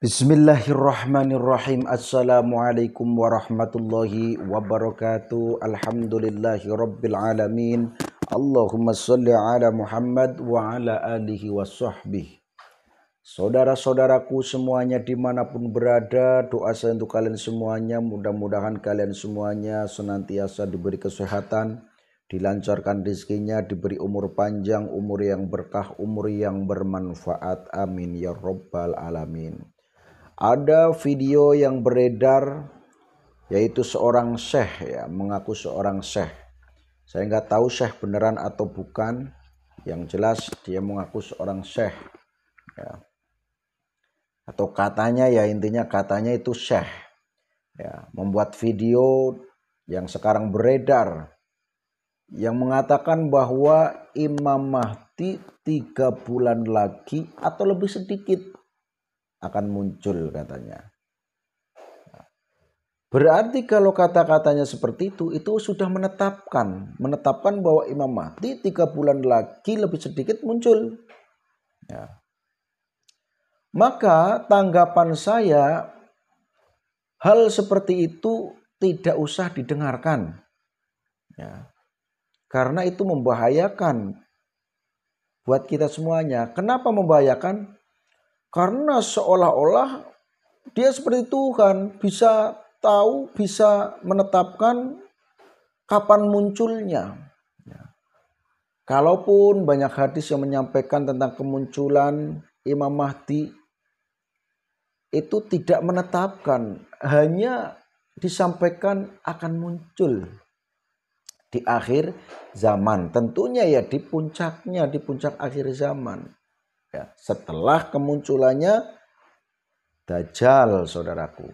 Bismillahirrahmanirrahim. Assalamualaikum warahmatullahi wabarakatuh. Alhamdulillahi rabbil alamin. Allahumma salli ala Muhammad wa ala alihi wa sahbihi. Saudara-saudaraku semuanya dimanapun berada, doa saya untuk kalian semuanya. Mudah-mudahan kalian semuanya senantiasa diberi kesehatan, dilancarkan rezekinya, diberi umur panjang, umur yang berkah, umur yang bermanfaat. Amin ya rabbal alamin. Ada video yang beredar yaitu seorang syekh mengaku seorang syekh. Saya nggak tahu syekh beneran atau bukan. Yang jelas dia mengaku seorang syekh atau katanya intinya katanya itu syekh membuat video yang sekarang beredar yang mengatakan bahwa Imam Mahdi 3 bulan lagi atau lebih sedikit akan muncul katanya. Berarti kalau kata-katanya seperti itu sudah menetapkan bahwa Imam Mahdi 3 bulan lagi lebih sedikit muncul. Maka tanggapan saya, hal seperti itu tidak usah didengarkan. Karena itu membahayakan buat kita semuanya. Kenapa membahayakan? Karena seolah-olah dia seperti Tuhan, bisa tahu, bisa menetapkan kapan munculnya. Kalaupun banyak hadis yang menyampaikan tentang kemunculan Imam Mahdi, itu tidak menetapkan, hanya disampaikan akan muncul di akhir zaman. Tentunya di puncaknya, di puncak akhir zaman. Setelah kemunculannya Dajjal, saudaraku.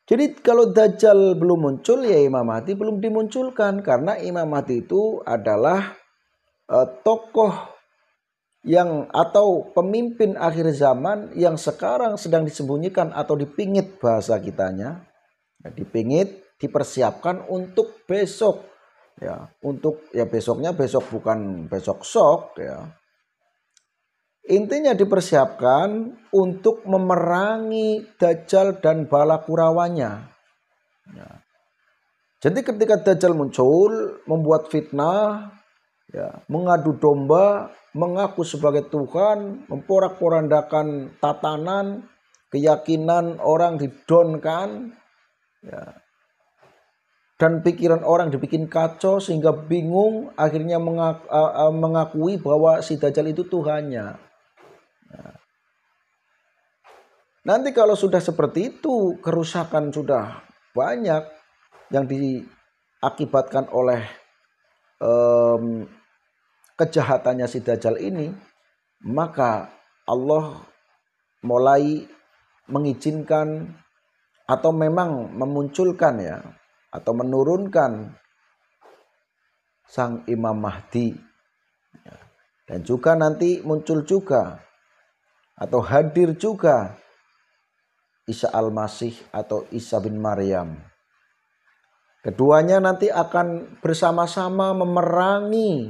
Jadi kalau Dajjal belum muncul, Imam Mahdi belum dimunculkan. Karena Imam Mahdi itu adalah tokoh yang atau pemimpin akhir zaman yang sekarang sedang disembunyikan atau dipingit bahasa kitanya. Dipingit, dipersiapkan untuk besok. Untuk besoknya besok bukan besok sok Intinya dipersiapkan untuk memerangi Dajjal dan bala kurawanya. Jadi ketika Dajjal muncul, membuat fitnah, mengadu domba, mengaku sebagai Tuhan, memporak-porandakan tatanan, keyakinan orang didonkan, dan pikiran orang dibikin kacau sehingga bingung, akhirnya mengakui bahwa si Dajjal itu Tuhannya. Nanti kalau sudah seperti itu, kerusakan sudah banyak yang diakibatkan oleh kejahatannya si Dajjal ini, maka Allah mulai mengizinkan atau memang memunculkan atau menurunkan sang Imam Mahdi. Dan juga nanti muncul juga atau hadir juga Isa Al-Masih atau Isa bin Maryam. Keduanya nanti akan bersama-sama memerangi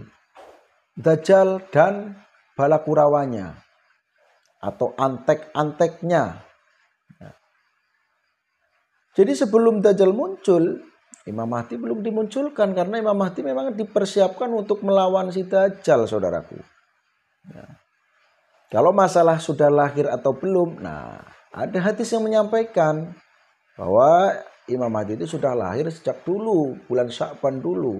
Dajjal dan bala kurawanya atau antek-anteknya. Jadi sebelum Dajjal muncul, Imam Mahdi belum dimunculkan karena Imam Mahdi memang dipersiapkan untuk melawan si Dajjal, saudaraku. Kalau masalah sudah lahir atau belum, ada hadis yang menyampaikan bahwa Imam Mahdi itu sudah lahir sejak dulu, bulan Sya'ban dulu.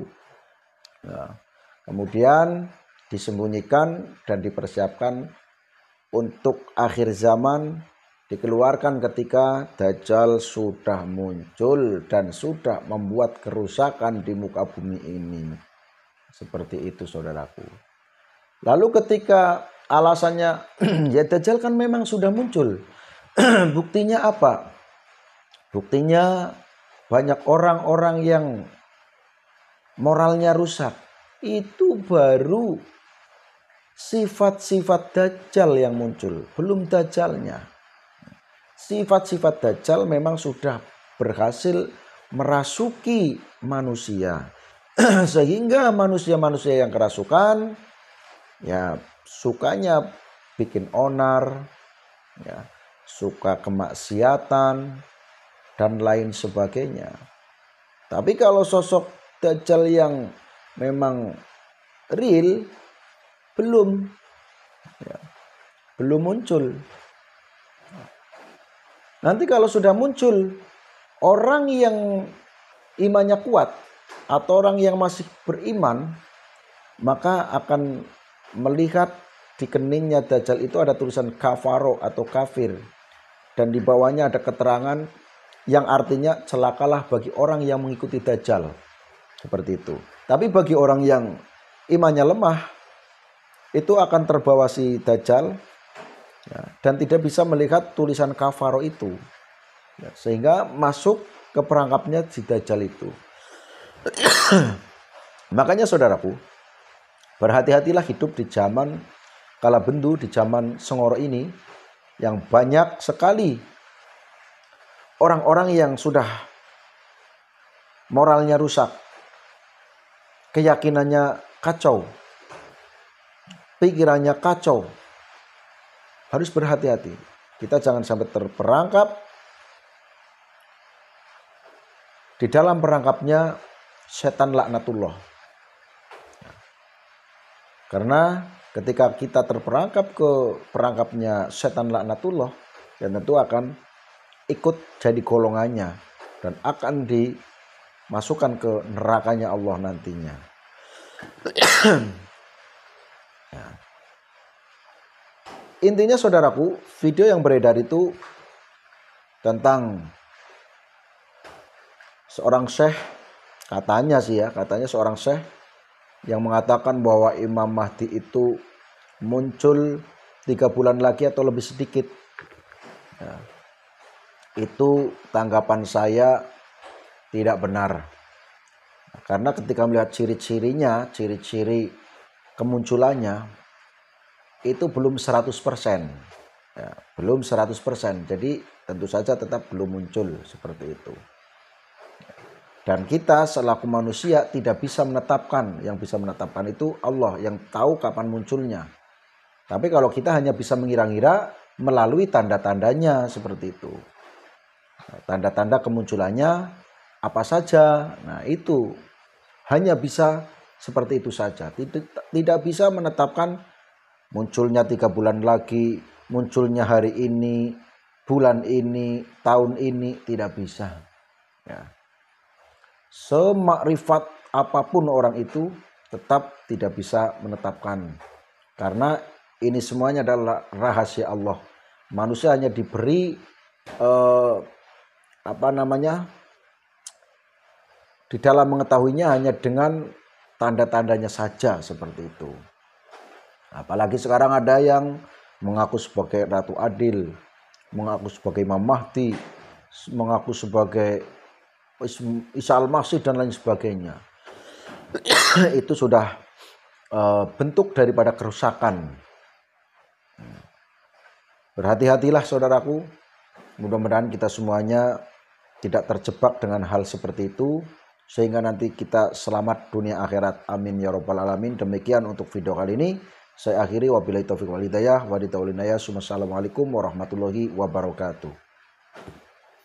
Kemudian disembunyikan dan dipersiapkan untuk akhir zaman, dikeluarkan ketika Dajjal sudah muncul dan sudah membuat kerusakan di muka bumi ini. Seperti itu, saudaraku. Lalu ketika alasannya, Dajjal kan memang sudah muncul. Buktinya apa? Buktinya banyak orang-orang yang moralnya rusak. Itu baru sifat-sifat Dajjal yang muncul, belum Dajjalnya. Sifat-sifat Dajjal memang sudah berhasil merasuki manusia. Sehingga manusia-manusia yang kerasukan sukanya bikin onar, ya, suka kemaksiatan dan lain sebagainya. Tapi kalau sosok Dajjal yang memang real belum muncul. Nanti kalau sudah muncul orang yang imannya kuat atau orang yang masih beriman, maka akan melihat di keningnya Dajjal itu ada tulisan kafaro atau kafir, dan di bawahnya ada keterangan yang artinya celakalah bagi orang yang mengikuti Dajjal, seperti itu. Tapi bagi orang yang imannya lemah, itu akan terbawa si Dajjal, ya, dan tidak bisa melihat tulisan kafaro itu, ya, sehingga masuk ke perangkapnya si Dajjal itu. Makanya saudaraku, berhati-hatilah hidup di zaman kala bendu, di zaman Sengoro ini, yang banyak sekali orang-orang yang sudah moralnya rusak, keyakinannya kacau, pikirannya kacau. Harus berhati-hati. Kita jangan sampai terperangkap di dalam perangkapnya setan laknatullah. Karena ketika kita terperangkap ke perangkapnya setan laknatullah, ya tentu akan ikut jadi golongannya dan akan dimasukkan ke nerakanya Allah nantinya. Ya. Intinya saudaraku, video yang beredar itu tentang seorang syekh, katanya seorang syekh yang mengatakan bahwa Imam Mahdi itu muncul 3 bulan lagi atau lebih sedikit. Ya. Itu tanggapan saya tidak benar. Karena ketika melihat ciri-cirinya, ciri-ciri kemunculannya, itu belum 100%. Ya, belum 100%. Jadi tentu saja tetap belum muncul seperti itu. Dan kita selaku manusia tidak bisa menetapkan. Yang bisa menetapkan itu Allah yang tahu kapan munculnya. Tapi kalau kita hanya bisa mengira-ngira melalui tanda-tandanya seperti itu. Tanda-tanda kemunculannya apa saja. Nah itu hanya bisa seperti itu saja. Tidak bisa menetapkan munculnya 3 bulan lagi, munculnya hari ini, bulan ini, tahun ini, tidak bisa. Ya. Semakrifat apapun orang itu tetap tidak bisa menetapkan. Karena ini semuanya adalah rahasia Allah. Manusia hanya diberi di dalam mengetahuinya hanya dengan tanda-tandanya saja seperti itu. Apalagi sekarang ada yang mengaku sebagai Ratu Adil, mengaku sebagai Imam Mahdi, mengaku sebagai Isa Al-Masih dan lain sebagainya. Itu sudah bentuk daripada kerusakan. Berhati-hatilah saudaraku. Mudah-mudahan kita semuanya tidak terjebak dengan hal seperti itu, sehingga nanti kita selamat dunia akhirat. Amin ya rabbal alamin. Demikian untuk video kali ini. Saya akhiri, wabillahi taufiq wal hidayah. Wassalamualaikum warahmatullahi wabarakatuh.